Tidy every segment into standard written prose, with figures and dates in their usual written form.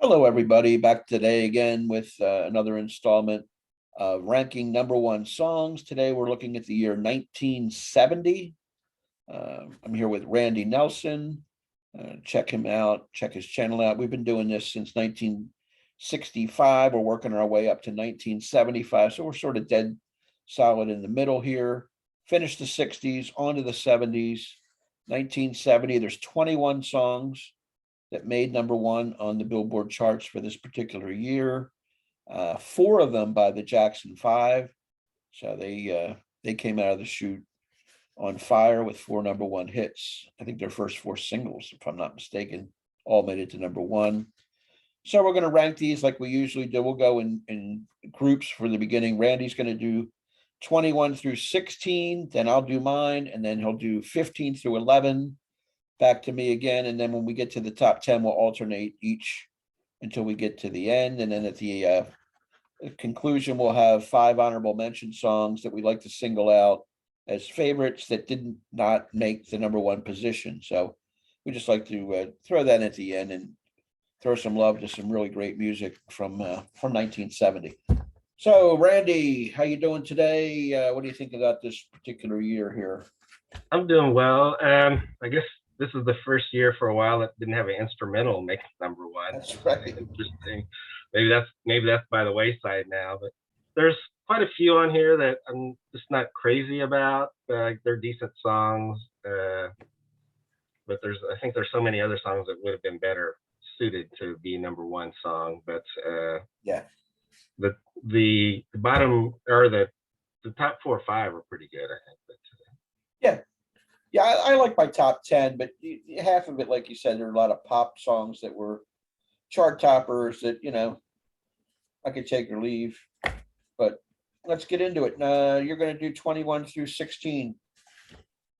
Hello, everybody. Back today again with another installment of ranking number one songs. Today we're looking at the year 1970. I'm here with Randy Nelson. Check him out, check his channel out. We've been doing this since 1965. We're working our way up to 1975. So we're sort of dead solid in the middle here. Finished the 60s, on to the 70s. 1970, there's 21 songs that made number one on the Billboard charts for this particular year. Four of them by the Jackson Five. So they came out of the chute on fire with four number one hits. I think their first four singles, if I'm not mistaken, all made it to number one. So we're going to rank these like we usually do. We'll go in groups for the beginning. Randy's going to do 21 through 16, then I'll do mine, and then he'll do 15 through 11. Back to me again, and then when we get to the top 10, we'll alternate each until we get to the end, and then at the conclusion, we'll have five honorable mention songs that we like to single out as favorites that did not make the number one position. So we just like to throw that at the end and throw some love to some really great music from 1970. So Randy, how you doing today? What do you think about this particular year here? I'm doing well. I guess this is the first year for a while that didn't have an instrumental make number one. That's right. Interesting. Maybe that's by the wayside now, but there's quite a few on here that I'm just not crazy about. They're decent songs, but I think there's so many other songs that would have been better suited to be number one song. But Yeah, the bottom or the top 4 or 5 are pretty good, I think. But yeah. Yeah, I like my top 10, but half of it, like you said, there are a lot of pop songs that were chart toppers that, I could take or leave. But let's get into it. You're going to do 21 through 16.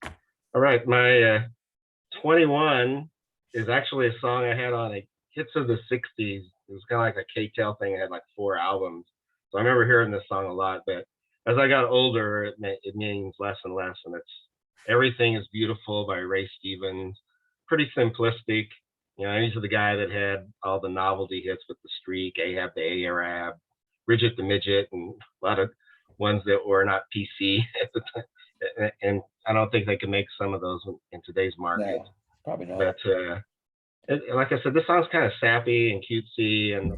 all right, my 21 is actually a song I had on a hits of the 60s. It was kind of like a K-Tel thing. It had like 4 albums. So I remember hearing this song a lot, but as I got older, it means less and less. And it's Everything is Beautiful by Ray Stevens. Pretty simplistic. He's the guy that had all the novelty hits with The Streak, Ahab the Arab, Bridget the Midget, and a lot of ones that were not PC at the time. And I don't think they can make some of those in today's market. No, probably not. But like I said, this song's kind of sappy and cutesy, and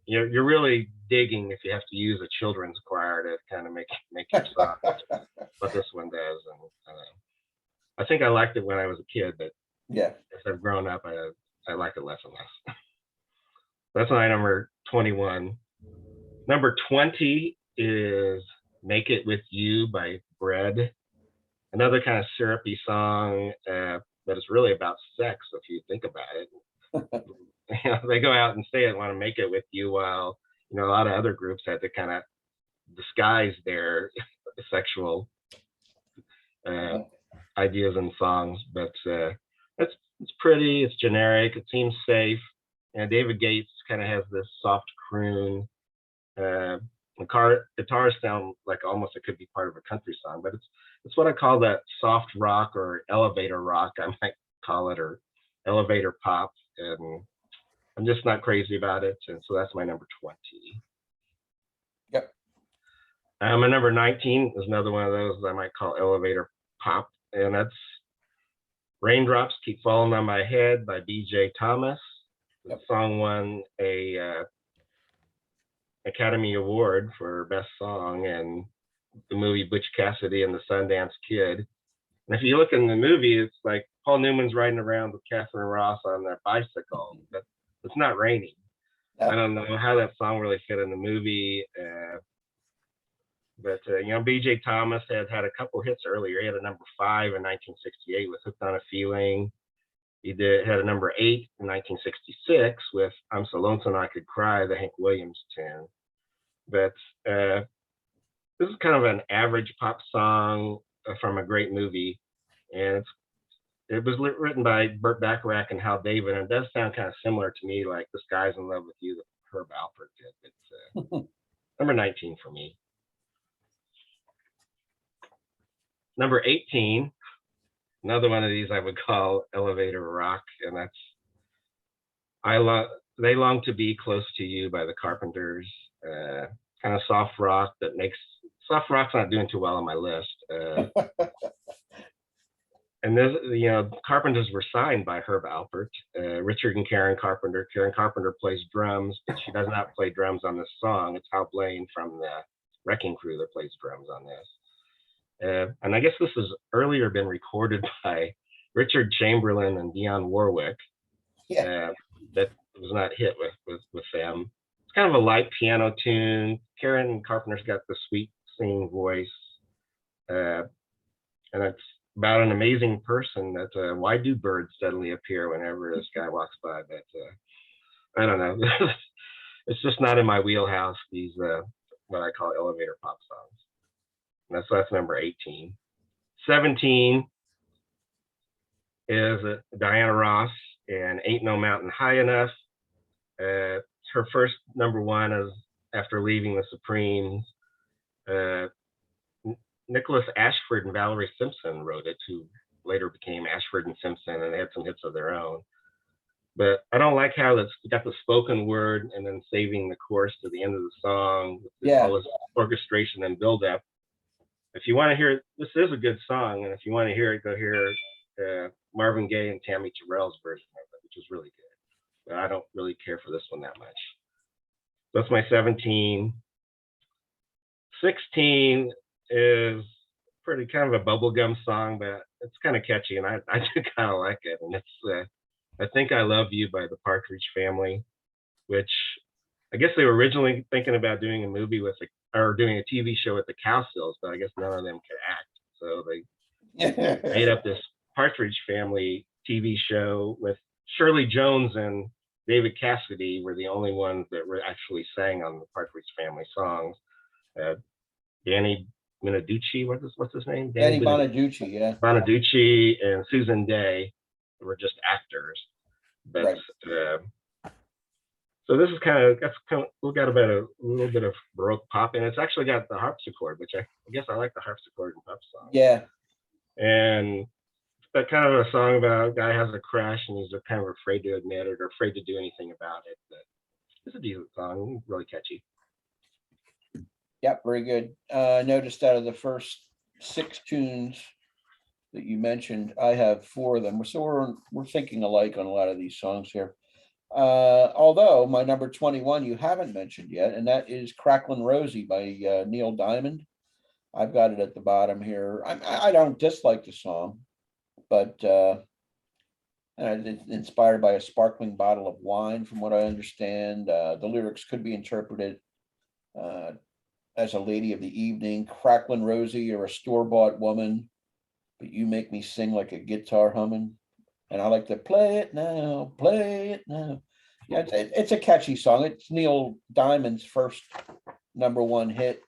you're really digging if you have to use a children's choir to kind of make your song. What this one does, and I think I liked it when I was a kid, but Yeah. as I've grown up, I like it less and less. That's my number 21. Number 20 is Make It With You by Bread. Another kind of syrupy song that is really about sex, if you think about it. They go out and say they want to make it with you, while a lot of other groups had to kind of disguise their sexual ideas and songs. But it's pretty, it's generic, it seems safe. And David Gates kind of has this soft croon. The guitars sound like almost it could be part of a country song, but it's what I call that soft rock or elevator rock, I might call it, or elevator pop. And I'm just not crazy about it. And so that's my number 20. Yep. My number 19 is another one of those I might call elevator pop, and that's Raindrops Keep Falling on My Head by B.J. Thomas. The song won a Academy Award for Best Song in the movie Butch Cassidy and the Sundance Kid. And if you look in the movie, it's like Paul Newman's riding around with Catherine Ross on their bicycle, but it's not raining. I don't know how that song really fit in the movie. But B.J. Thomas had a couple hits earlier. He had a number 5 in 1968 with Hooked on a Feeling. He had a number 8 in 1966 with I'm So Lonesome I Could Cry, the Hank Williams tune. But this is kind of an average pop song from a great movie. And it was written by Burt Bacharach and Hal David, and it does sound kind of similar to me, like This Guy's in Love with You that Herb Alpert did. It's number 19 for me. Number 18, another one of these I would call elevator rock, and that's They Long to Be Close to You by the Carpenters. Kind of soft rock soft rock's not doing too well on my list. And this, Carpenters were signed by Herb Alpert, Richard and Karen Carpenter. Karen Carpenter plays drums, but she does not play drums on this song. It's Hal Blaine from the Wrecking Crew that plays drums on this. And I guess this has earlier been recorded by Richard Chamberlain and Dionne Warwick. Yeah. That was not hit with them. It's kind of a light piano tune. Karen Carpenter's got the sweet singing voice. And it's about an amazing person that why do birds suddenly appear whenever this guy walks by? But I don't know. It's just not in my wheelhouse, these what I call elevator pop songs. And that's number 18. 17 is Diana Ross and Ain't No Mountain High Enough. Her first number one is after leaving the Supremes. Nicholas Ashford and Valerie Simpson wrote it, who later became Ashford and Simpson, and they had some hits of their own. But I don't like how it's got the spoken word and then saving the chorus to the end of the song with all this orchestration and build up. If you want to hear it, this is a good song, and if you want to hear it, go hear Marvin Gaye and Tammy Terrell's version of it, which is really good. But I don't really care for this one that much. That's my 17. 16 is pretty kind of a bubblegum song, but it's kind of catchy, and I do kind of like it. And it's I Think I Love You by the Partridge Family, which I guess they were originally thinking about doing a movie or doing a TV show with the Cowsills, but I guess none of them could act. So they made up this Partridge Family TV show with Shirley Jones and David Cassidy were the only ones that were actually sang on the Partridge Family songs. Danny Bonaducci, what's his name? Danny Bonaducci, yeah. Bonaducci and Susan Day were just actors. But right. So this is we got about a little bit of Baroque pop, and it's actually got the harpsichord, which I guess I like the harpsichord in pop songs. Yeah. And that kind of a song about a guy has a crush and he's kind of afraid to admit it or afraid to do anything about it. But it's a decent song, really catchy. Yep, very good. I noticed out of the first 6 tunes that you mentioned, I have 4 of them. So we're thinking alike on a lot of these songs here. Although my number 21 you haven't mentioned yet, and that is Cracklin' Rosie by Neil Diamond. I've got it at the bottom here. I don't dislike the song, but it's inspired by a sparkling bottle of wine, from what I understand. The lyrics could be interpreted as a lady of the evening. Cracklin' Rosie, you're a store-bought woman, but you make me sing like a guitar humming. And I like to play it now, play it now. Yeah, it's a catchy song. It's Neil Diamond's first number 1 hit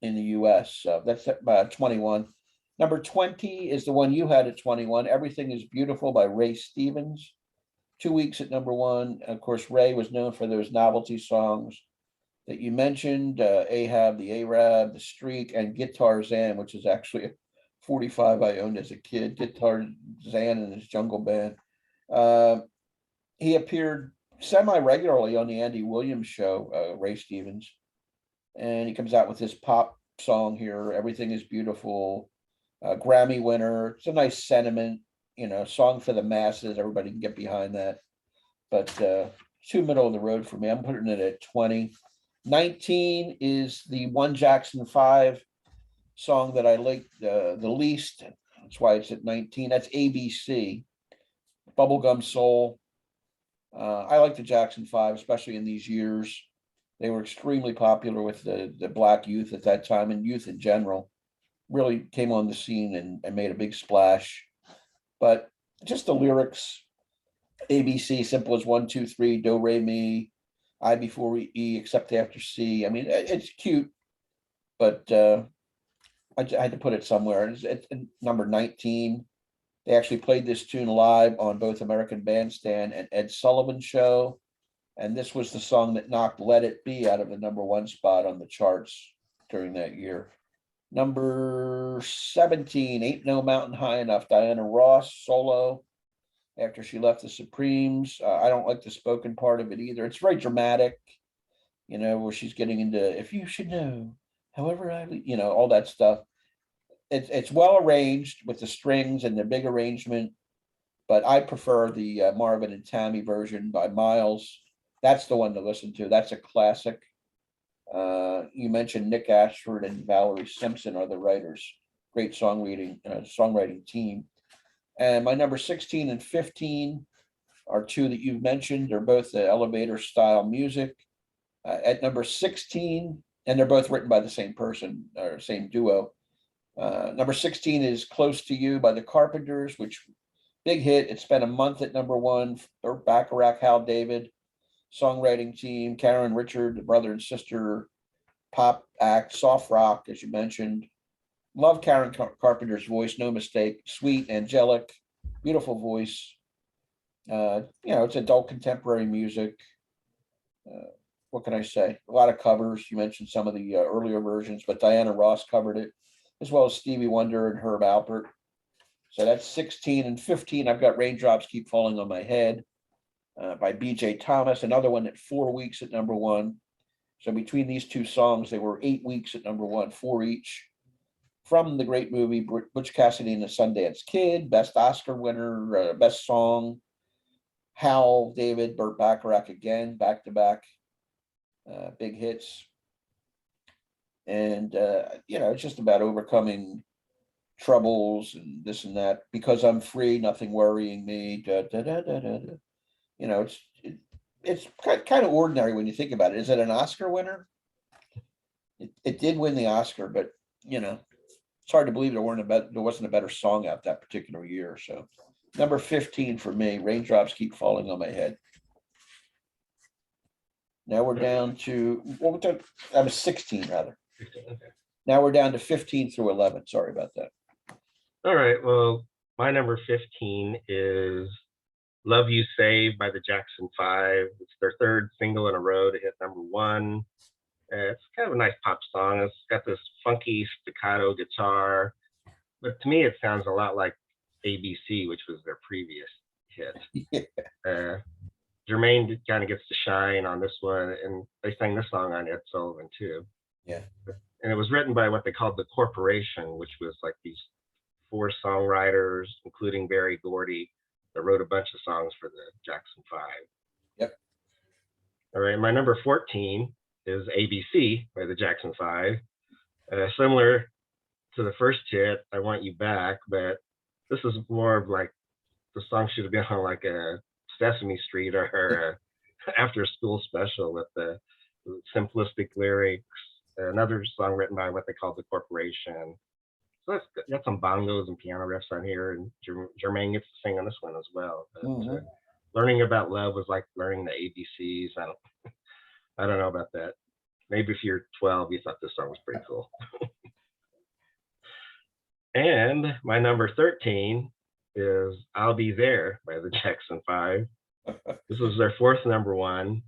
in the US. So that's about 21. Number 20 is the one you had at 21. Everything is Beautiful by Ray Stevens. 2 weeks at number 1. Of course, Ray was known for those novelty songs that you mentioned, Ahab, the Arab, the Streak, and Guitar Zan, which is actually a 45 I owned as a kid. Guitar Zan and his jungle band. He appeared semi-regularly on the Andy Williams show, Ray Stevens. And he comes out with this pop song here, Everything is Beautiful, Grammy winner. It's a nice sentiment, song for the masses. Everybody can get behind that. But too middle of the road for me. I'm putting it at 20. 19 is the One Jackson 5 song that I like the least. That's why it's at 19. That's ABC, Bubblegum Soul. I like the Jackson 5, especially in these years. They were extremely popular with the Black youth at that time, and youth in general. Really came on the scene and made a big splash. But just the lyrics, ABC, simple as 1, 2, 3, do, re, mi, I before E, except after C. I mean, it's cute, but I had to put it somewhere. It's number 19. They actually played this tune live on both American Bandstand and Ed Sullivan Show. And this was the song that knocked Let It Be out of the number 1 spot on the charts during that year. Number 17, Ain't No Mountain High Enough, Diana Ross, solo. after she left the Supremes. I don't like the spoken part of it either. It's very dramatic, where she's getting into if you should know, however all that stuff. It's well arranged with the strings and the big arrangement, but I prefer the Marvin and Tammy version by Miles. That's the one to listen to. That's a classic. You mentioned Nick Ashford and Valerie Simpson are the writers. Great songwriting team. And my number 16 and 15 are two that you've mentioned. They're both the elevator style music. At number 16, and they're both written by the same person or same duo. Number 16 is Close to You by the Carpenters, which big hit. It spent a month at number one. Burt Bacharach, Hal David, songwriting team, Karen Richard, the brother and sister pop act, soft rock, as you mentioned. Love Karen Carpenter's voice, no mistake. Sweet, angelic, beautiful voice. It's adult contemporary music. What can I say? A lot of covers. You mentioned some of the earlier versions, but Diana Ross covered it, as well as Stevie Wonder and Herb Alpert. So that's 16 and 15. I've got Raindrops Keep Falling on My Head by B.J. Thomas, another one at 4 weeks at number one. So between these two songs, they were 8 weeks at number one, 4 each. From the great movie Butch Cassidy and the Sundance Kid, best Oscar winner, best song, Hal David, Burt Bacharach again, back to back, big hits. And, it's just about overcoming troubles and this and that. Because I'm free, nothing worrying me. Da, da, da, da, da, da. It's kind of ordinary when you think about it. Is it an Oscar winner? It did win the Oscar, but, it's hard to believe there wasn't a better song out that particular year. So number 15 for me, Raindrops Keep Falling on My Head. Now we're down to, I was 16 rather. Okay. Now we're down to 15 through 11. Sorry about that. All right. Well, my number 15 is Love You Save by the Jackson 5. It's their third single in a row to hit number one. It's kind of a nice pop song. It's got this funky staccato guitar, but to me, it sounds a lot like ABC, which was their previous hit. Yeah. Jermaine kind of gets to shine on this one, and they sang this song on Ed Sullivan too. Yeah. And it was written by what they called the Corporation, which was like these 4 songwriters, including Berry Gordy, that wrote a bunch of songs for the Jackson 5. Yep. All right, my number 14 is ABC by the Jackson 5. Similar to the first hit, I Want You Back, but this is more of like the song should have been on like a Sesame Street or after school special with the simplistic lyrics. Another song written by what they call the Corporation. So that's got some bongos and piano riffs on here, and Jermaine gets to sing on this one as well. But, learning about love was like learning the ABCs. I don't know about that. Maybe if you're 12, you thought this song was pretty cool. And my number 13 is I'll Be There by the Jackson 5. This was their 4th number one.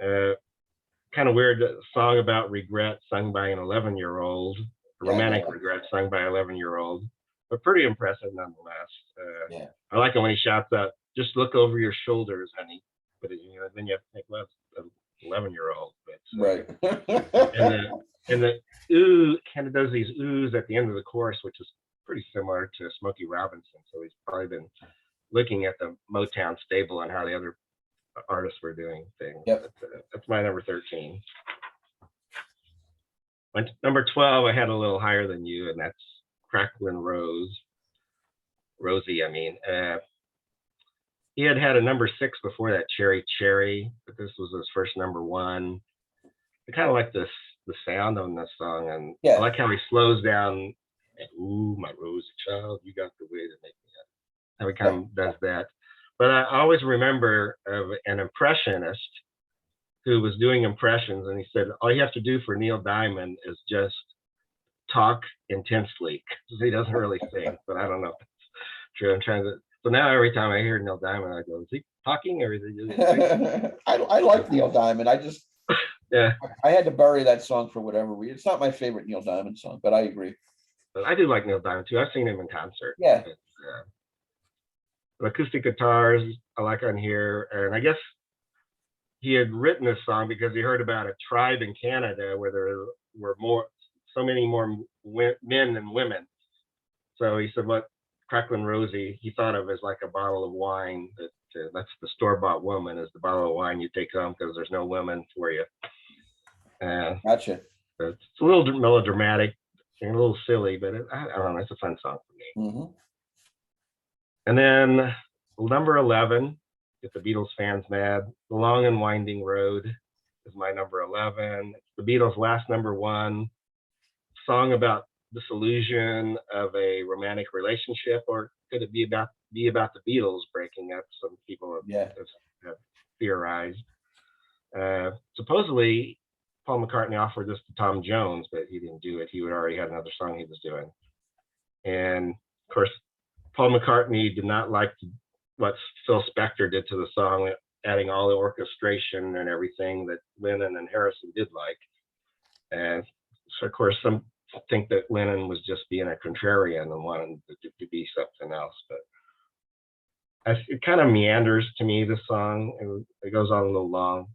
Kind of weird song about regret sung by an 11-year-old, romantic regret sung by an 11-year-old, but pretty impressive nonetheless. I like it when he shouts out, just look over your shoulders, honey. But then you have to think, well, it's 11-year-old. Right. and the ooh kind of does these oohs at the end of the chorus, which is pretty similar to Smokey Robinson. So he's probably been looking at the Motown stable and how the other artists were doing things. Yep. That's my number 13. My number 12, I had a little higher than you, and that's Cracklin' Rosie. I mean, he had a number 6 before that, Cherry Cherry, but this was his first number one. I kind of like the sound on this song, and I like how he slows down. Ooh, my Rosie child, you got the way to make me happy. How he kind of does that. But I always remember of an impressionist who was doing impressions, and he said, all you have to do for Neil Diamond is just talk intensely, because he doesn't really sing, but I don't know if that's true. I'm trying to. So now every time I hear Neil Diamond, I go, is he talking or is he singing? I like Neil Diamond. I had to bury that song for whatever reason. It's not my favorite Neil Diamond song, but I agree. But I do like Neil Diamond too. I've seen him in concert. Yeah. The acoustic guitars I like on here, and I guess he had written this song because he heard about a tribe in Canada where there were so many more men than women. So he said, "What Crackling Rosie?" he thought of as like a bottle of wine that's the store-bought woman is the bottle of wine you take home because there's no women for you. Gotcha. It's a little melodramatic and a little silly, but I don't know. It's a fun song for me. Mm-hmm. And then number 11, get the Beatles fans mad. The Long and Winding Road is my number 11. It's the Beatles' last number one song about disillusion of a romantic relationship, or could it be about the Beatles breaking up? Some people have theorized. Supposedly, Paul McCartney offered this to Tom Jones, but he didn't do it. He had already had another song he was doing. And of course, Paul McCartney did not like what Phil Spector did to the song, adding all the orchestration and everything that Lennon and Harrison did like. And so, of course, some think that Lennon was just being a contrarian and wanted to be something else. But it kind of meanders to me, this song. It goes on a little long.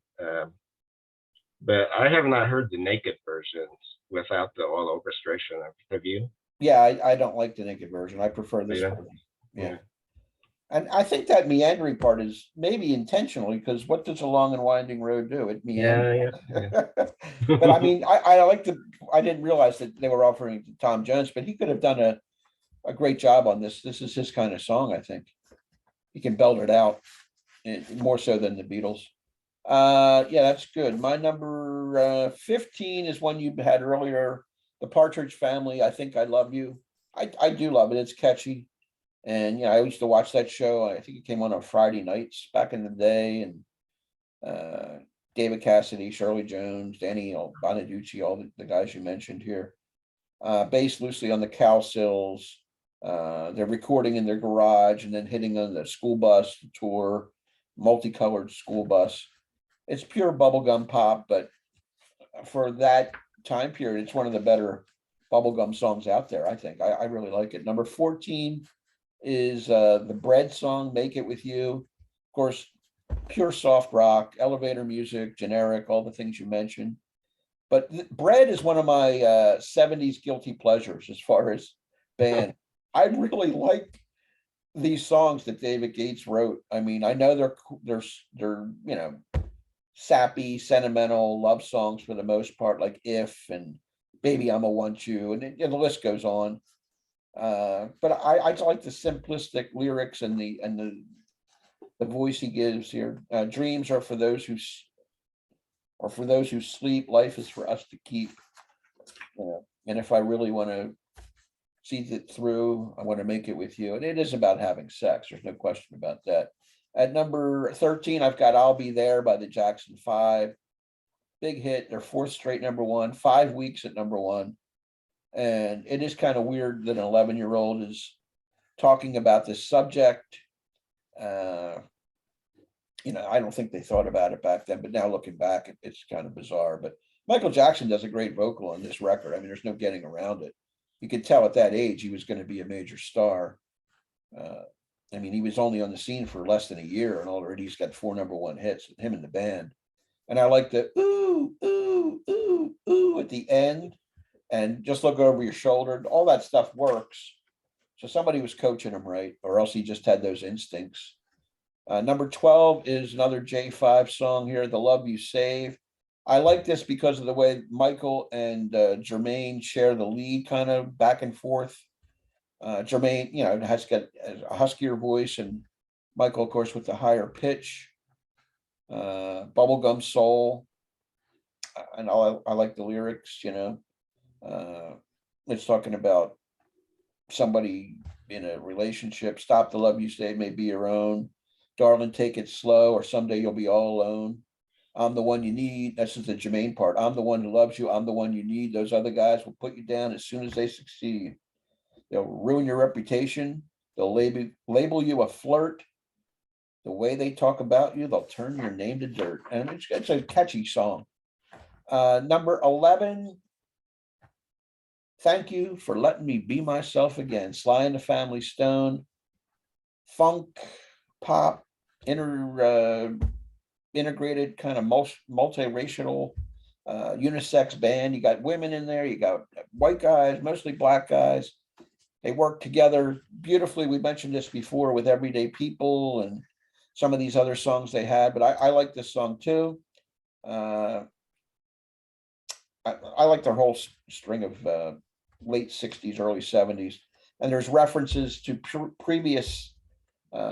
But I have not heard the naked versions without the all orchestration. Have you? Yeah, I don't like the naked version. I prefer this version. Yeah. And I think that meandering part is maybe intentionally, because what does a long and winding road do? It meanders. Yeah. But I mean, I didn't realize that they were offering it to Tom Jones, but he could have done a great job on this. This is his kind of song, I think. He can belt it out more so than the Beatles. Yeah, that's good. My number 15 is one you had earlier, The Partridge Family. I Think I Love You. I do love it. It's catchy. And yeah, I used to watch that show. I think it came on Friday nights back in the day. And David Cassidy, Shirley Jones, Danny Bonaducci, all the guys you mentioned here. Based loosely on the Cowsills. They're recording in their garage and then hitting on the school bus tour, multicolored school bus. It's pure bubblegum pop, but for that time period, it's one of the better bubblegum songs out there, I think. I really like it. Number 14 is the Bread song, Make It With You. Of course, pure soft rock, elevator music, generic, all the things you mentioned. But Bread is one of my 70s guilty pleasures as far as band. I really like these songs that David Gates wrote. I mean, I know they're sappy, sentimental love songs for the most part, like If and Baby I'ma Want You, and the list goes on. But I like the simplistic lyrics and the voice he gives here. Dreams are for those who sleep. Life is for us to keep. And if I really want to see it through, I want to make it with you. And it is about having sex. There's no question about that. At number 13, I've got I'll Be There by the Jackson 5. Big hit, their fourth straight number one, 5 weeks at number one. And it is kind of weird that an 11-year-old is talking about this subject. I don't think they thought about it back then, but now looking back, it's kind of bizarre. But Michael Jackson does a great vocal on this record. I mean, there's no getting around it. You could tell at that age he was going to be a major star. I mean, he was only on the scene for less than a year, and already he's got 4 number one hits, him and the band. And I like the ooh, ooh, ooh, ooh at the end, and just look over your shoulder. All that stuff works. So somebody was coaching him right, or else he just had those instincts. Number 12 is another J5 song here, The Love You Save. I like this because of the way Michael and Jermaine share the lead kind of back and forth. Jermaine, has got a huskier voice, and Michael, of course, with the higher pitch. Bubblegum soul. And I like the lyrics, it's talking about somebody in a relationship. Stop the love you save may be your own. Darling, take it slow, or someday you'll be all alone. I'm the one you need. That's just the Jermaine part. I'm the one who loves you. I'm the one you need. Those other guys will put you down as soon as they succeed. They'll ruin your reputation. They'll label you a flirt. The way they talk about you, they'll turn your name to dirt. And it's a catchy song. Number 11, Thank You for Letting Me Be Myself Again. Sly and the Family Stone. funk, pop, integrated kind of multiracial unisex band. You got women in there, you got white guys, mostly black guys. They work together beautifully. We mentioned this before with Everyday People and some of these other songs they had, but I like this song too. I like their whole string of late 60s, early 70s. And there's references to previous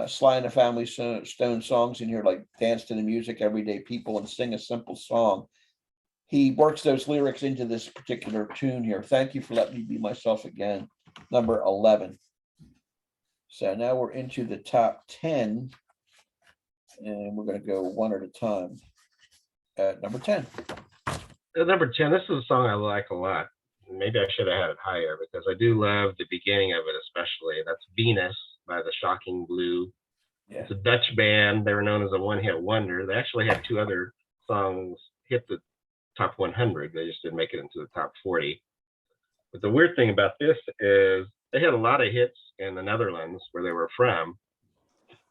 Sly and the Family Stone songs in here, like Dance to the Music, Everyday People, and Sing a Simple Song. He works those lyrics into this particular tune here. Thank you for letting me be myself again. Number 11. So now we're into the top 10, and we're going to go one at a time. At number 10. At number 10, this is a song I like a lot. Maybe I should have had it higher because I do love the beginning of it, especially. That's Venus by the Shocking Blue. Yeah. It's a Dutch band. They were known as a one-hit wonder. They actually had two other songs hit the top 100. They just didn't make it into the top 40. But the weird thing about this is they had a lot of hits in the Netherlands where they were from,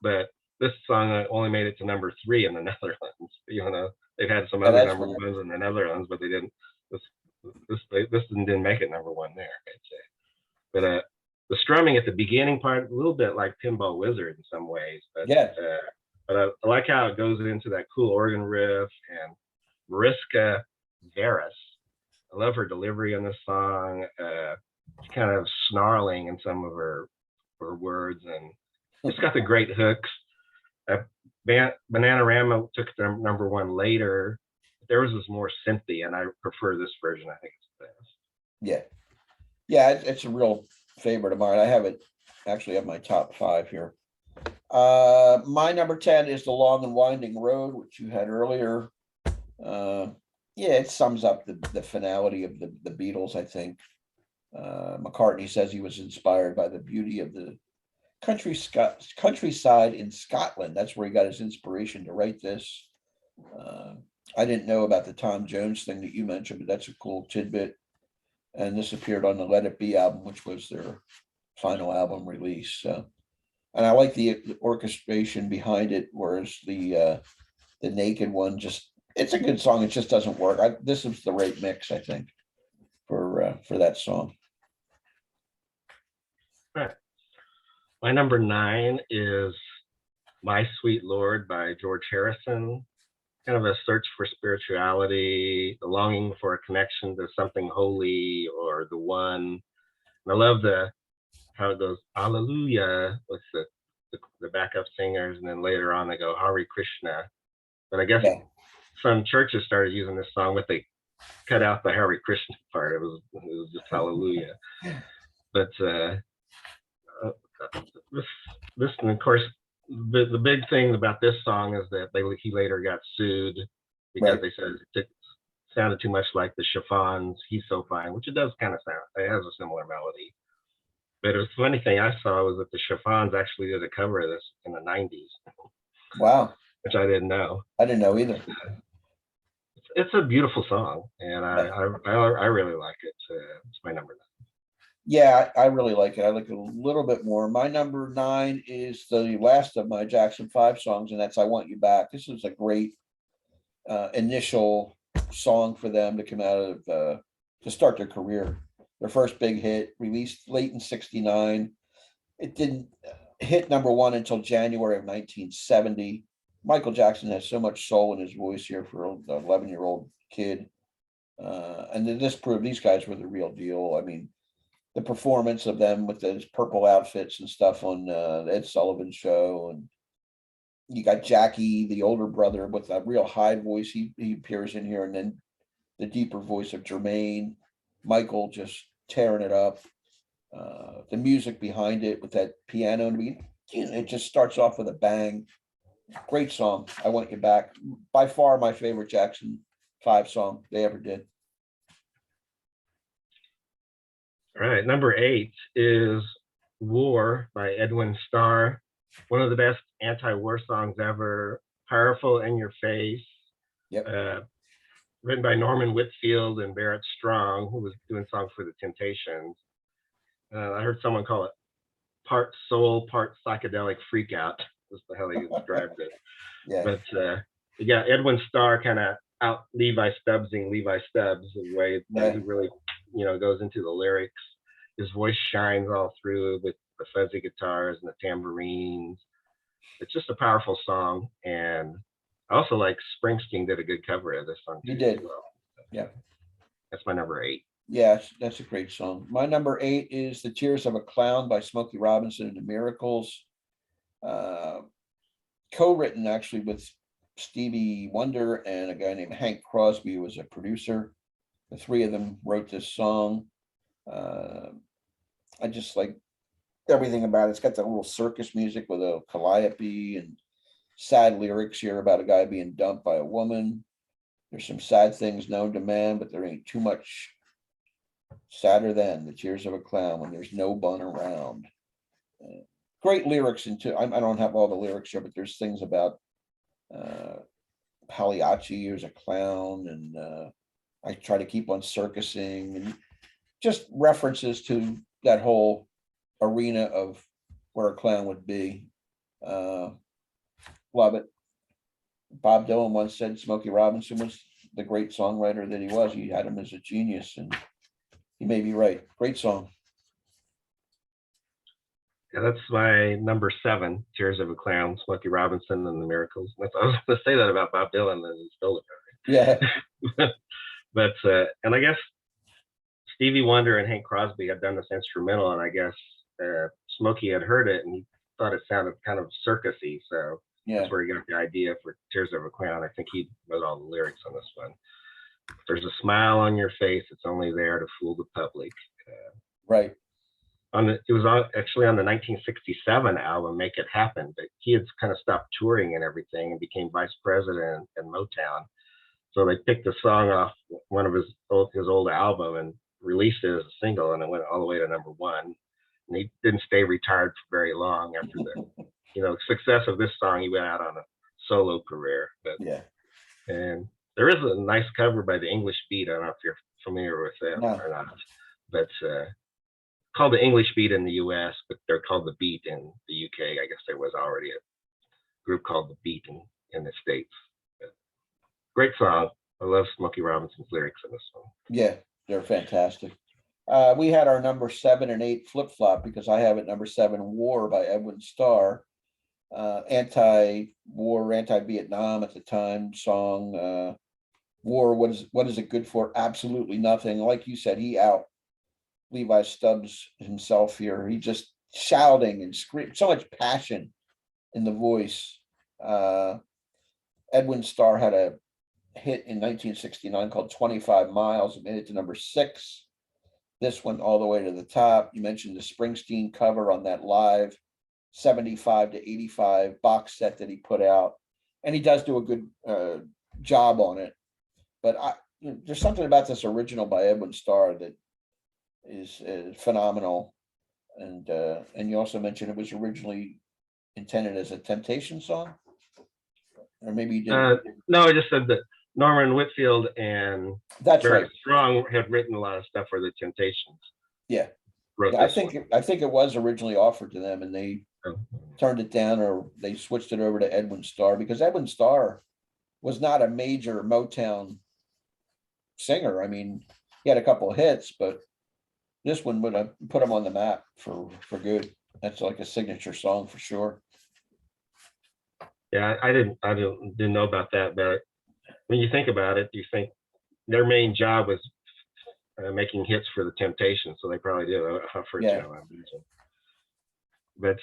but this song only made it to number 3 in the Netherlands. You know, they've had some other number ones in the Netherlands, but they didn't. This didn't make it number 1 there, I'd say. But the strumming at the beginning part, a little bit like Pinball Wizard in some ways. But yeah. But I like how it goes into that cool organ riff. And Mariska Veras, I love her delivery on this song. She's kind of snarling in some of her words, and it's got the great hooks. Bananarama took the number 1 later. Theirs is more synthy, and I prefer this version. I think it's the best. Yeah. Yeah, it's a real favorite of mine. I have it actually at my top 5 here. My number 10 is The Long and Winding Road, which you had earlier. Yeah, it sums up the finality of the Beatles, I think. McCartney says he was inspired by the beauty of the countryside in Scotland. That's where he got his inspiration to write this. I didn't know about the Tom Jones thing that you mentioned, but that's a cool tidbit. And this appeared on the Let It Be album, which was their final album release. So, and I like the orchestration behind it, whereas the Naked one it's a good song. It just doesn't work. This is the right mix, I think, for that song. All right. My number 9 is My Sweet Lord by George Harrison. Kind of a search for spirituality, the longing for a connection to something holy or the one. And I love how it goes Hallelujah with the backup singers, and then later on they go Hare Krishna. But I guess some churches started using this song, but they cut out the Hare Krishna part. It was just Hallelujah. But this, and of course, the big thing about this song is that he later got sued because they said it sounded too much like the Chiffons' He's So Fine, which it does kind of sound. It has a similar melody. But the funny thing I saw was that the Chiffons actually did a cover of this in the 90s. Wow. Which I didn't know. I didn't know either. It's a beautiful song, and I really like it. It's my number 9. Yeah, I really like it. I like it a little bit more. My number 9 is the last of my Jackson 5 songs, and that's I Want You Back. This is a great initial song for them to come out of, to start their career. Their first big hit, released late in 69. It didn't hit number 1 until January of 1970. Michael Jackson has so much soul in his voice here for an 11-year-old kid. And then this proved these guys were the real deal. I mean, the performance of them with those purple outfits and stuff on the Ed Sullivan Show, and you got Jackie, the older brother, with a real high voice. He appears in here, and then the deeper voice of Jermaine. Michael just tearing it up. The music behind it with that piano, it just starts off with a bang. Great song. I Want You Back. By far my favorite Jackson 5 song they ever did. All right, number 8 is War by Edwin Starr. One of the best anti-war songs ever. Powerful, in your face. Yep. Written by Norman Whitfield and Barrett Strong, who was doing songs for the Temptations. I heard someone call it part soul, part psychedelic freak out. That's how they described it. Yeah, But yeah, Edwin Starr kind of out Levi Stubbsing Levi Stubbs the way that he yeah, really, goes into the lyrics. His voice shines all through with the fuzzy guitars and the tambourines. It's just a powerful song, and I also like Springsteen did a good cover of this song he too as did. well. Yeah, That's my number 8. yeah, that's a great song. My number 8 is "The Tears of a Clown" by Smokey Robinson and the Miracles. Uh, Co-written actually with Stevie Wonder and a guy named Hank Crosby, who was a producer. The three of them wrote this song. I just like everything about it. It's got that little circus music with a calliope and sad lyrics here about a guy being dumped by a woman. There's some sad things known to man, but there ain't too much sadder than the tears of a clown when there's no bun around. Great lyrics into. I don't have all the lyrics here, but there's things about Pagliacci, who's a clown, and I try to keep on circusing, and just references to that whole arena of where a clown would be. Love it. Bob Dylan once said Smokey Robinson was the great songwriter that he was. He had him as a genius, and he may be right. Great song. Yeah, that's my number 7, Tears of a Clown, Smokey Robinson and the Miracles. I was going to say that about Bob Dylan, and he stole it. Yeah, But and I guess Stevie Wonder and Hank Crosby had done this instrumental, and I guess Smokey had heard it and he thought it sounded kind of circusy, so yeah, that's where he got the idea for Tears of a Clown. I think he wrote all the lyrics on this one. There's a smile on your face, it's only there to fool the public. right. It was actually on the 1967 album "Make It Happen," but he had kind of stopped touring and everything and became vice president in Motown. So they picked the song off one of his old album and released it as a single, and it went all the way to number 1. And he didn't stay retired for very long after the success of this song. He went out on a solo career. But Yeah, and there is a nice cover by the English Beat. I don't know if you're familiar with them no, or not, but called the English Beat in the U.S., but they're called the Beat in the U.K. I guess there was already a group called the Beat in the States. But great song. I love Smokey Robinson's lyrics in this song. yeah, they're fantastic. We had our number 7 and 8 flip flop because I have it number 7, "War" by Edwin Starr. Anti-war, anti-Vietnam at the time song. War, what is it good for? Absolutely nothing. Like you said, he out Levi Stubbs himself here. He just shouting and screaming, so much passion in the voice. Edwin Starr had a hit in 1969 called 25 Miles. It made it to number 6. This went all the way to the top. You mentioned the Springsteen cover on that live 75 to 85 box set that he put out. And he does do a good job on it. But there's something about this original by Edwin Starr that is phenomenal. And you also mentioned it was originally intended as a Temptation song, or maybe you didn't. No, I just said that Norman Whitfield and That's Barrett right. Strong had written a lot of stuff for the Temptations. Yeah, Wrote yeah. I this think one. I think it was originally offered to them, and they Oh. turned it down, or they switched it over to Edwin Starr because Edwin Starr was not a major Motown singer. I mean, he had a couple of hits, but this one would have put him on the map for good. That's like a signature song for sure. Yeah, I didn't know about that, but when you think about it, you think their main job was making hits for the Temptations, so they probably did a first Yeah. job. But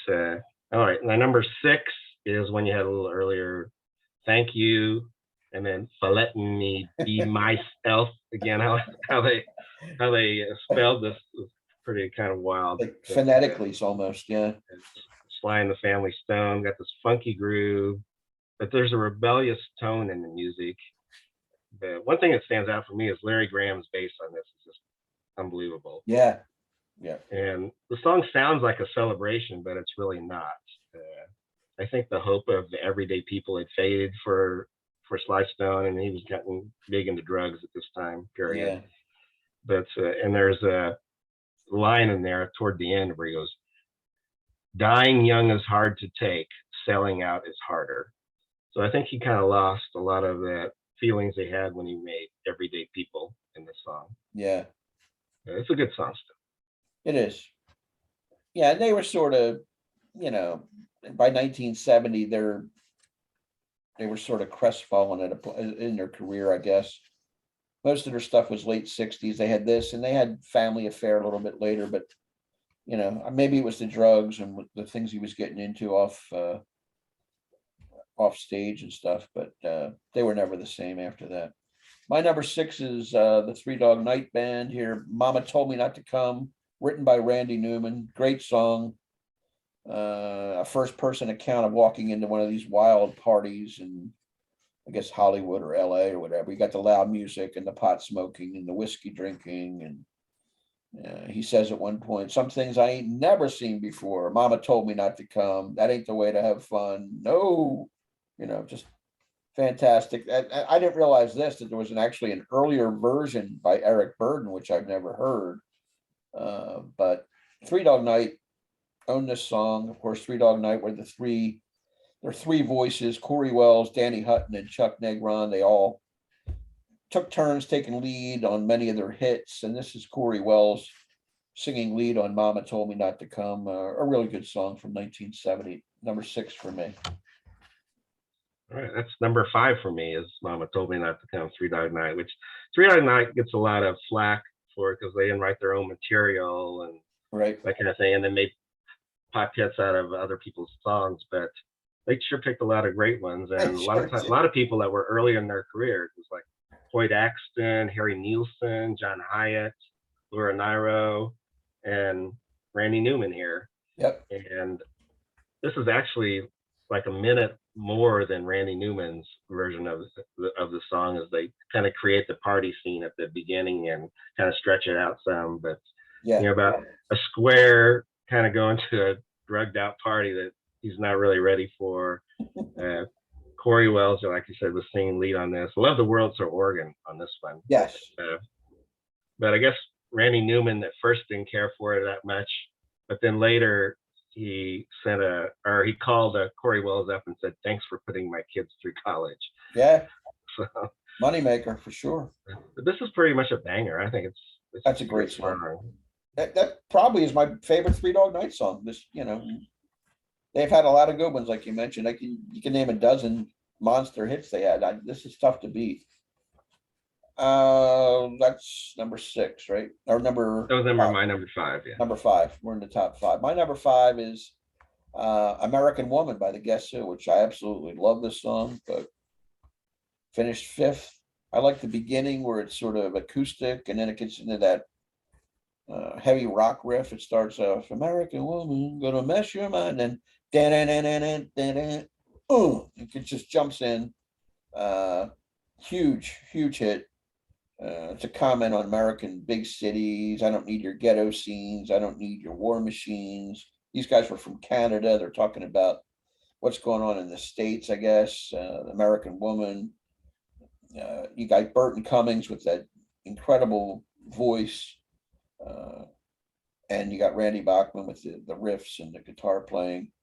all right, my number 6 is one you had a little earlier. "Thank You," and then "For Letting Me Be Myself." Again, how they spelled this was pretty kind of wild. Like phonetically, it's almost, yeah. Sly and the Family Stone got this funky groove, but there's a rebellious tone in the music. The one thing that stands out for me is Larry Graham's bass on this is just unbelievable. Yeah, yeah, And the song sounds like a celebration, but it's really not. I think the hope of the everyday people had faded for Sly Stone, and he was getting big into drugs at this time period. yeah. But and there's a line in there toward the end where he goes, dying young is hard to take, selling out is harder. So I think he kind of lost a lot of the feelings he had when he made Everyday People in the song. Yeah, It's a good song still. it is. Yeah, and they were sort of, you know, by 1970, they were sort of crestfallen in their career, I guess. Most of their stuff was late 60s. They had this, and they had Family Affair a little bit later, but maybe it was the drugs and the things he was getting into off stage and stuff, but they were never the same after that. My number 6 is the Three Dog Night Band here. Mama Told Me Not to Come, written by Randy Newman. Great song. A first person account of walking into one of these wild parties in, I guess, Hollywood or LA or whatever. You got the loud music and the pot smoking and the whiskey drinking. And he says at one point, some things I ain't never seen before. Mama told me not to come. That ain't the way to have fun. No, just fantastic. I didn't realize that there was actually an earlier version by Eric Burden, which I've never heard. But Three Dog Night owned this song. Of course, Three Dog Night were there are three voices: Corey Wells, Danny Hutton, and Chuck Negron. They all took turns taking lead on many of their hits, and this is Corey Wells singing lead on Mama Told Me Not to Come. A really good song from 1970. Number 6 for me. All right, that's number 5 for me, is Mama Told Me Not to Come, Three Dog Night, which Three Dog Night gets a lot of flack for it because they didn't write their own material and Right. that kind of thing, and then made pop hits out of other people's songs, but they sure picked a lot of great ones. And a lot of people that were early in their career, it was like Hoyt Axton, Harry Nielsen, John Hyatt, Laura Nyro, and Randy Newman here. Yep. And this is actually like a minute more than Randy Newman's version of the song, as they kind of create the party scene at the beginning and kind of stretch it out some. But about a square kind of going to a drugged out party that he's not really ready for. Corey Wells, like you said, was singing lead on this. Love the World So Organ on this one. Yes. But I guess Randy Newman at first didn't care for it that much, but then later he called Corey Wells up and said, "Thanks for putting my kids through college." Yeah. So moneymaker for sure. But this is pretty much a banger. I think that's a great song. That probably is my favorite Three Dog Night song. They've had a lot of good ones, like you mentioned. You can name a dozen monster hits they had. This is tough to beat. That's number 6, right? Or number. That was my number 5. Yeah. Number 5. We're in the top 5. My number 5 is "American Woman" by the Guess Who, which I absolutely love this song, but finished 5th. I like the beginning where it's sort of acoustic, and then it gets into that heavy rock riff. It starts off, "American Woman, gonna mess your mind," and then it just jumps in. Huge hit. It's a comment on American big cities. I don't need your ghetto scenes. I don't need your war machines. These guys were from Canada. They're talking about what's going on in the States, I guess. The American Woman. You got Burton Cummings with that incredible voice. And you got Randy Bachman with the riffs and the guitar playing.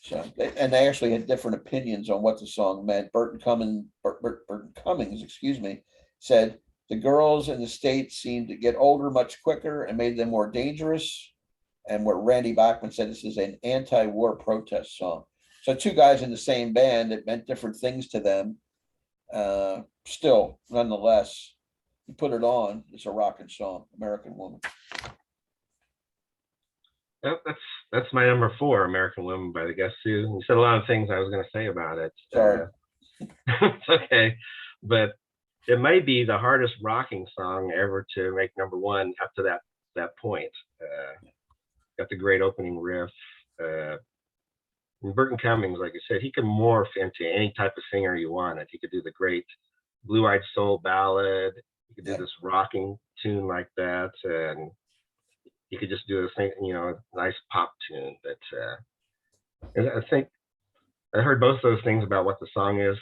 So, and they actually had different opinions on what the song meant. Burton Cummings, said the girls in the States seemed to get older much quicker and made them more dangerous. And where Randy Bachman said this is an anti-war protest song. So 2 guys in the same band, it meant different things to them. Still, nonetheless, you put it on, it's a rocking song, "American Woman." That's my number 4, "American Woman" by the Guess Who. You said a lot of things I was going to say about it. Sorry. It's okay, but it may be the hardest rocking song ever to make number 1 up to that point. Got the great opening riff. And Burton Cummings, like I said, he could morph into any type of singer you wanted. He could do the great blue-eyed soul ballad. He could do this rocking tune like that, and you could just do a thing, nice pop tune. But I think I heard both those things about what the song is.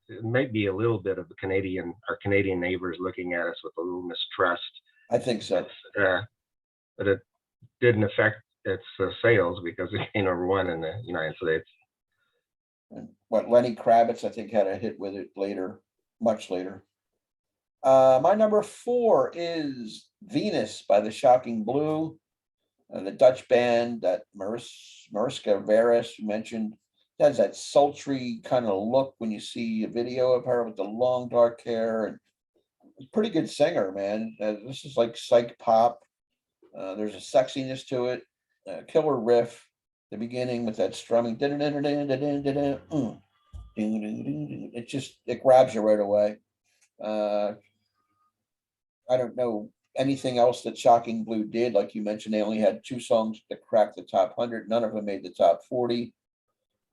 It may be a little bit of our Canadian neighbors looking at us with a little mistrust. I think so. But it didn't affect its sales because it came #1 in the United States. And what Lenny Kravitz, I think, had a hit with it later, much later. My number 4 is Venus by the Shocking Blue. The Dutch band that Mariska Veras you mentioned has that sultry kind of look when you see a video of her with the long dark hair, and pretty good singer, man. This is like psych pop. There's a sexiness to it, killer riff, the beginning with that strumming. It grabs you right away. I don't know anything else that Shocking Blue did. Like you mentioned, they only had 2 songs that cracked the top 100. None of them made the top 40.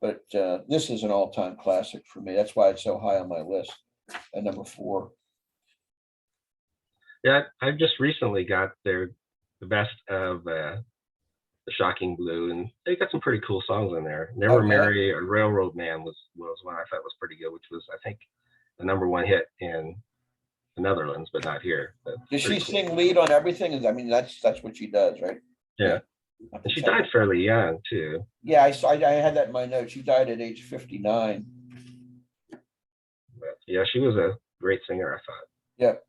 But this is an all-time classic for me. That's why it's so high on my list at number 4. Yeah, I just recently got the best of the Shocking Blue, and they got some pretty cool songs in there. Never Marry a Railroad Man was one I thought was pretty good, which was, I think, the #1 hit in the Netherlands, but not here. But does she sing lead on everything? I mean, that's what she does, right? Yeah. And she died fairly young too. Yeah, I had that in my notes. She died at age 59. But yeah, she was a great singer, I thought. Yep.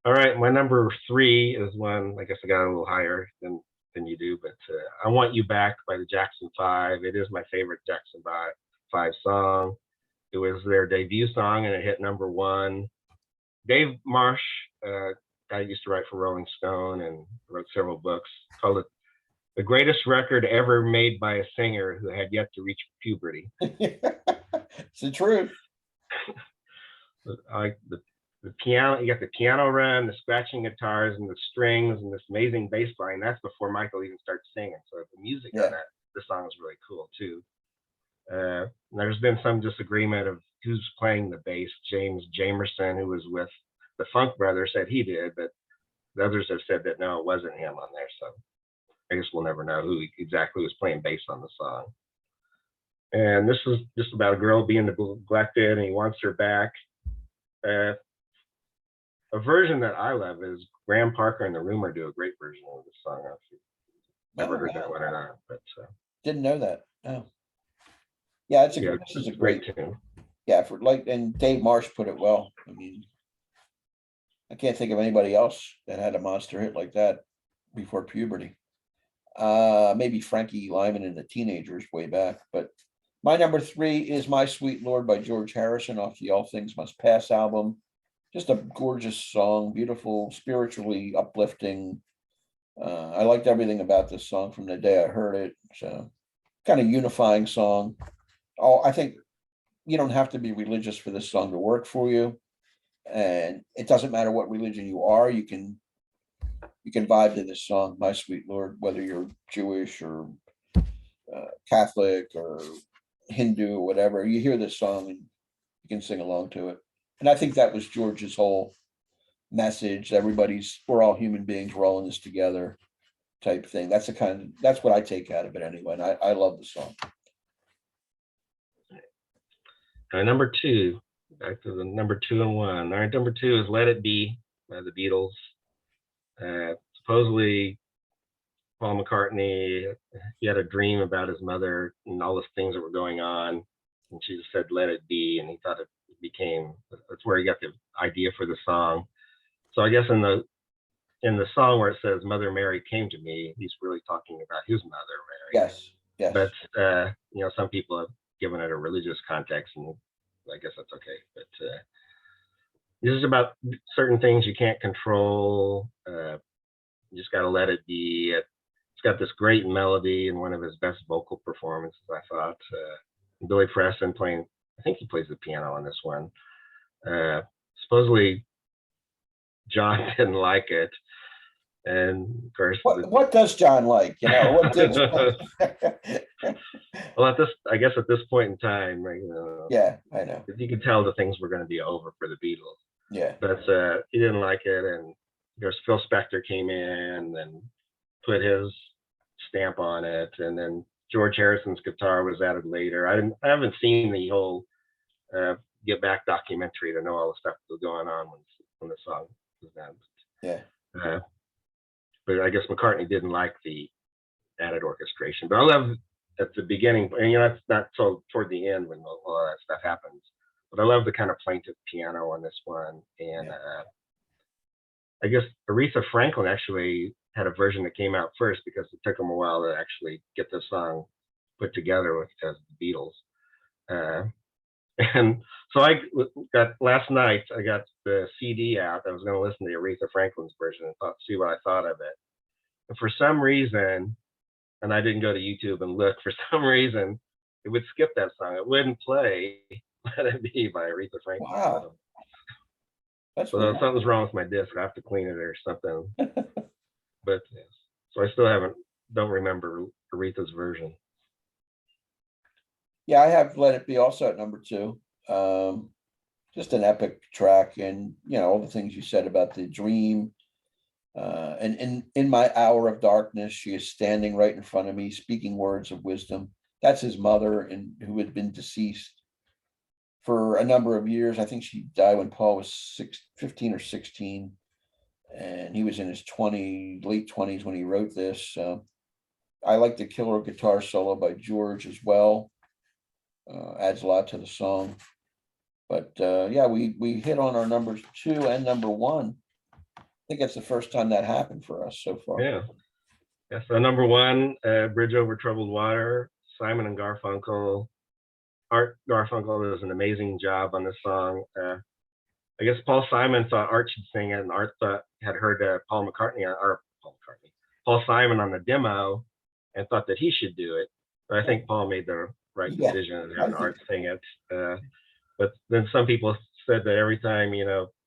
All right, my number 3 is one, I guess I got a little higher than you do, but I Want You Back by the Jackson 5. It is my favorite Jackson 5 song. It was their debut song and it hit #1. Dave Marsh, guy used to write for Rolling Stone and wrote several books, called it the greatest record ever made by a singer who had yet to reach puberty. It's the truth. Like the piano, you got the piano run, the scratching guitars, and the strings, and this amazing bass line. That's before Michael even starts singing. So the music on this song is really cool too. There's been some disagreement of who's playing the bass. James Jamerson, who was with the Funk Brothers, said he did, but the others have said that no, it wasn't him on there. So I guess we'll never know who exactly was playing bass on the song. And this is just about a girl being neglected, and he wants her back. A version that I love is Graham Parker and the Rumor do a great version of this song. I don't know if you've ever heard that one or not, but didn't know that. Oh, yeah, this is a great tune. Yeah, for and Dave Marsh put it well. I mean, I can't think of anybody else that had a monster hit like that before puberty. Maybe Frankie Lyman and the Teenagers way back, but my number 3 is My Sweet Lord by George Harrison off the All Things Must Pass album. Just a gorgeous song, beautiful, spiritually uplifting. I liked everything about this song from the day I heard it. So kind of unifying song. I think you don't have to be religious for this song to work for you. And it doesn't matter what religion you are, you can vibe to this song, My Sweet Lord, whether you're Jewish or Catholic or Hindu or whatever. You hear this song and you can sing along to it. And I think that was George's whole message. We're all human beings, we're all in this together type thing. That's what I take out of it anyway. And I love the song. Number 2, back to the number 2 and 1. All right, number 2 is Let It Be by the Beatles. Supposedly Paul McCartney, he had a dream about his mother and all the things that were going on, and she just said let it be, and he thought it became, that's where he got the idea for the song. So I guess in the song where it says Mother Mary came to me, he's really talking about his mother Mary. Yes. But some people have given it a religious context, and I guess that's okay. But this is about certain things you can't control. You just got to let it be. It's got this great melody and one of his best vocal performances, I thought. Billy Preston playing, I think he plays the piano on this one. Supposedly John didn't like it. And of course, what does John like? What did well, I guess at this point in time, yeah, I know. You could tell the things were going to be over for the Beatles. Yeah. But he didn't like it, and of course Phil Spector came in and put his stamp on it, and then George Harrison's guitar was added later. I haven't seen the whole Get Back documentary to know all the stuff that was going on when the song was done. Yeah. But I guess McCartney didn't like the added orchestration. But I love at the beginning, and that's not till toward the end when all that stuff happens. But I love the kind of plaintive piano on this one, and I guess Aretha Franklin actually had a version that came out first because it took them a while to actually get the song put together with the Beatles. And so I got last night. I got the CD out. I was going to listen to Aretha Franklin's version and see what I thought of it. And for some reason, and I didn't go to YouTube and look. For some reason, it would skip that song. It wouldn't play "Let It Be" by Aretha Franklin. Wow. That's so something's wrong with my disc. I have to clean it or something. But so I still don't remember Aretha's version. Yeah, I have "Let It Be" also at number 2. Just an epic track, and all the things you said about the dream. And in my hour of darkness, she is standing right in front of me, speaking words of wisdom. That's his mother, and who had been deceased for a number of years. I think she died when Paul was 15 or 16, and he was in his late 20s when he wrote this. I like the killer guitar solo by George as well. Adds a lot to the song. But yeah, we hit on our numbers 2 and number 1. I think it's the first time that happened for us so far. Yeah. So number 1, "Bridge Over Troubled Water," Simon and Garfunkel. Art Garfunkel does an amazing job on this song. I guess Paul Simon thought Art should sing it, and Art had heard Paul Simon on the demo and thought that he should do it. But I think Paul made the right decision and having Art sing it. But then some people said that every time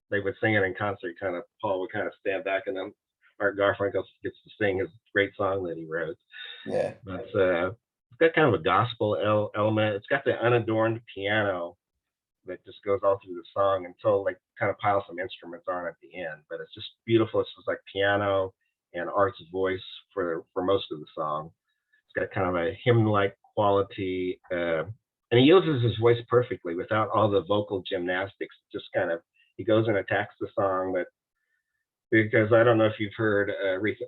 they would sing it in concert, Paul would kind of stand back, and then Art Garfunkel gets to sing his great song that he wrote. Yeah. But it's got kind of a gospel element. It's got the unadorned piano that just goes all through the song until they kind of pile some instruments on at the end. But it's just beautiful. It's just like piano and Art's voice for most of the song. It's got kind of a hymn-like quality, and he uses his voice perfectly without all the vocal gymnastics. Just kind of, he goes and attacks the song. But because I don't know if you've heard Aretha.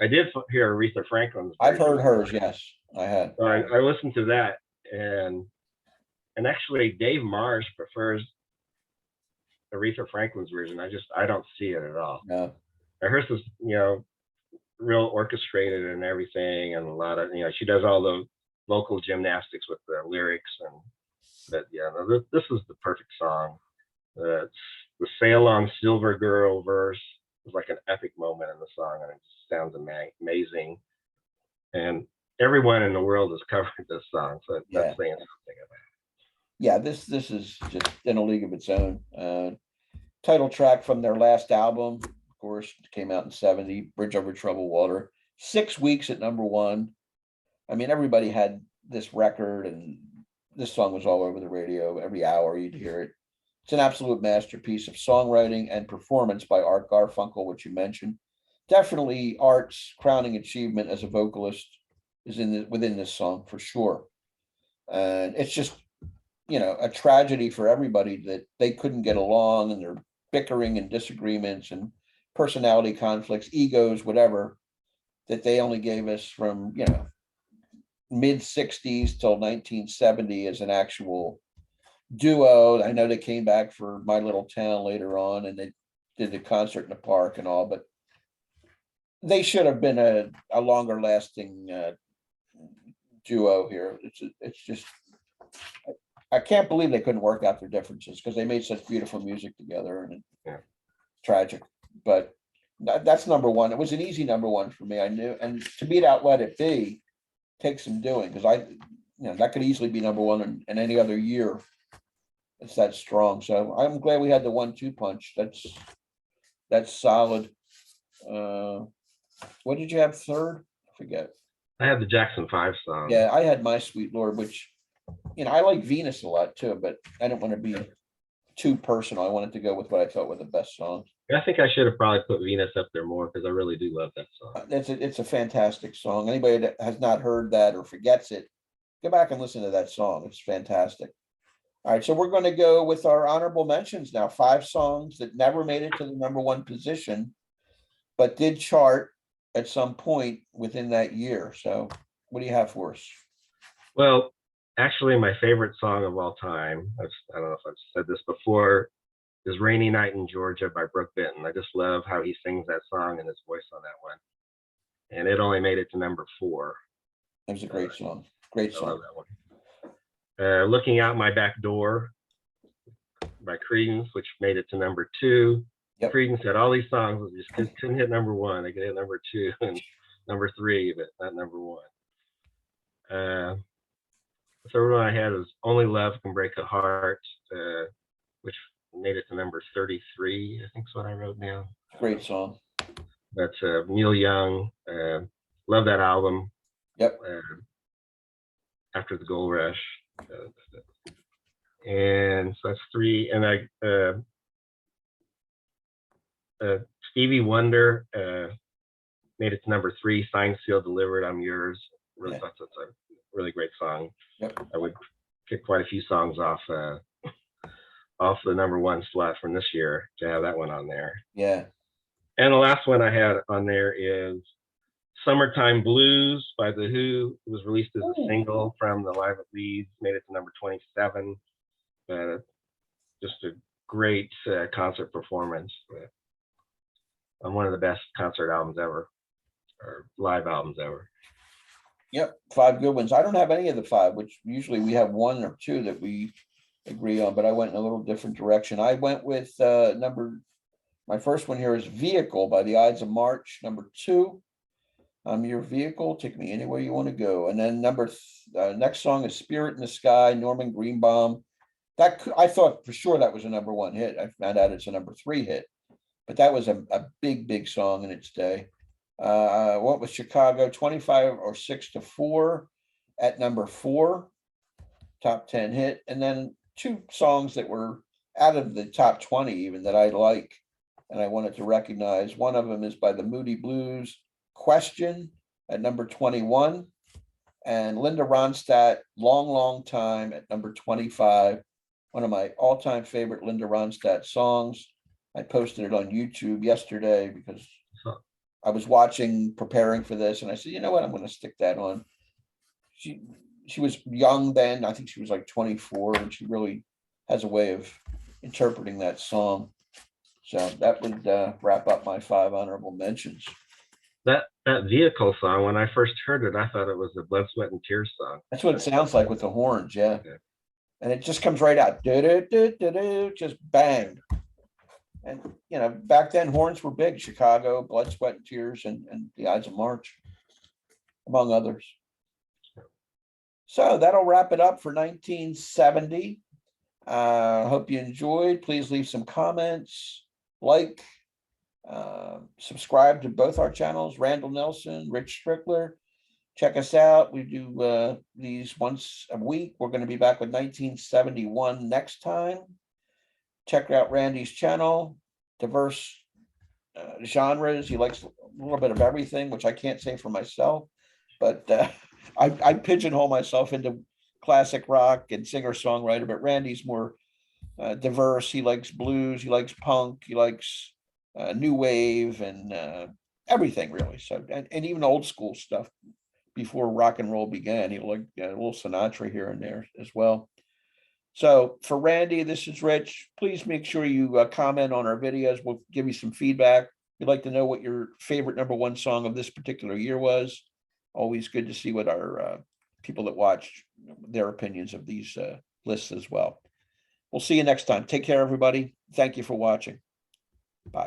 I did hear Aretha Franklin's version. I've heard hers. Yes, I had. So I listened to that, and actually Dave Marsh prefers Aretha Franklin's version. I don't see it at all. No. Hers is real orchestrated and everything, and a lot of she does all the vocal gymnastics with the lyrics, but this is the perfect song. The "Sail On Silver Girl" verse is like an epic moment in the song, and it just sounds amazing. And everyone in the world has covered this song, so that's saying something about it. Yeah, this is just in a league of its own. Title track from their last album, of course, came out in '70, "Bridge Over Troubled Water." 6 weeks at number 1. I mean, everybody had this record, and this song was all over the radio. Every hour you'd hear it. It's an absolute masterpiece of songwriting and performance by Art Garfunkel, which you mentioned. Definitely Art's crowning achievement as a vocalist is within this song for sure. And it's just, a tragedy for everybody that they couldn't get along, and they're bickering and disagreements and personality conflicts, egos, whatever, that they only gave us from, mid 60s till 1970 as an actual duo. I know they came back for "My Little Town" later on, and they did the concert in the park and all, but they should have been a longer lasting duo here. It's just, I can't believe they couldn't work out their differences, because they made such beautiful music together, and tragic. But that's number 1. It was an easy number 1 for me. I knew, and to beat out "Let It Be" takes some doing, because that could easily be number 1 in any other year. It's that strong. So I'm glad we had the 1-2 punch. That's solid. What did you have third? I forget. I had the Jackson 5 song. Yeah, I had "My Sweet Lord," which, I like Venus a lot too, but I didn't want to be too personal. I wanted to go with what I thought were the best songs. I think I should have probably put Venus up there more, because I really do love that song. It's a fantastic song. Anybody that has not heard that or forgets it, go back and listen to that song. It's fantastic. All right, so we're going to go with our honorable mentions now. 5 songs that never made it to the number 1 position, but did chart at some point within that year. So what do you have for us? Well, actually, my favorite song of all time, I don't know if I've said this before, is Rainy Night in Georgia by Brooke Benton. I just love how he sings that song and his voice on that one. And it only made it to number 4. It was a great song. Great I love song. that one. Looking Out My Back Door by Creedence, which made it to number 2. Yep. Creedence had all these songs, but just couldn't hit number 1. They could hit number 2 and number 3, but not number 1. The third one I had was Only Love Can Break a Heart, which made it to number 33, I think is what I wrote down. Great song. That's Neil Young. Love that album. Yep. After the Gold Rush. And so that's 3. And Stevie Wonder made it to number 3. Signed, Sealed, Delivered, I'm Yours. Really thought that's a really great song. Yep. I would kick quite a few songs off the number 1 slot from this year to have that one on there. Yeah. And the last one I had on there is Summertime Blues by The Who. It was released as a single from the Live at Leeds, made it to number 27. Just a great concert performance on one of the best concert albums ever, or live albums ever. Yep. 5 good ones. I don't have any of the 5, which usually we have 1 or 2 that we agree on, but I went in a little different direction. I went with my first one here is Vehicle by the Ides of March. Number 2, I'm Your Vehicle, take me anywhere you want to go. And then next song is Spirit in the Sky, Norman Greenbaum. I thought for sure that was a number 1 hit. I found out it's a number 3 hit, but that was a big song in its day. What was Chicago, 25 or 6 to 4 at number 4, top 10 hit. And then 2 songs that were out of the top 20 even that I like and I wanted to recognize. One of them is by the Moody Blues, Question at number 21, and Linda Ronstadt, Long Time at number 25. One of my all-time favorite Linda Ronstadt songs. I posted it on YouTube yesterday because I was preparing for this, and I said, you know what, I'm going to stick that on. She was young then. I think she was like 24, and she really has a way of interpreting that song. So that would wrap up my 5 honorable mentions. That Vehicle song, when I first heard it, I thought it was a Blood, Sweat, and Tears song. That's what it sounds like with the horns, yeah. And it just comes right out, just bang. And back then horns were big. Chicago, Blood, Sweat, and Tears, and the Ides of March, among others. So that'll wrap it up for 1970. Hope you enjoyed. Please leave some comments, subscribe to both our channels, Randall Nelson, Rich Strickler. Check us out. We do these once a week. We're going to be back with 1971 next time. Check out Randy's channel, diverse genres. He likes a little bit of everything, which I can't say for myself, but I pigeonhole myself into classic rock and singer-songwriter, but Randy's more diverse. He likes blues, he likes punk, he likes new wave and everything really. So, and even old school stuff before rock and roll began. He liked a little Sinatra here and there as well. So for Randy, this is Rich. Please make sure you comment on our videos. We'll give you some feedback. We'd like to know what your favorite number 1 song of this particular year was. Always good to see what our people that watch, their opinions of these lists as well. We'll see you next time. Take care, everybody. Thank you for watching.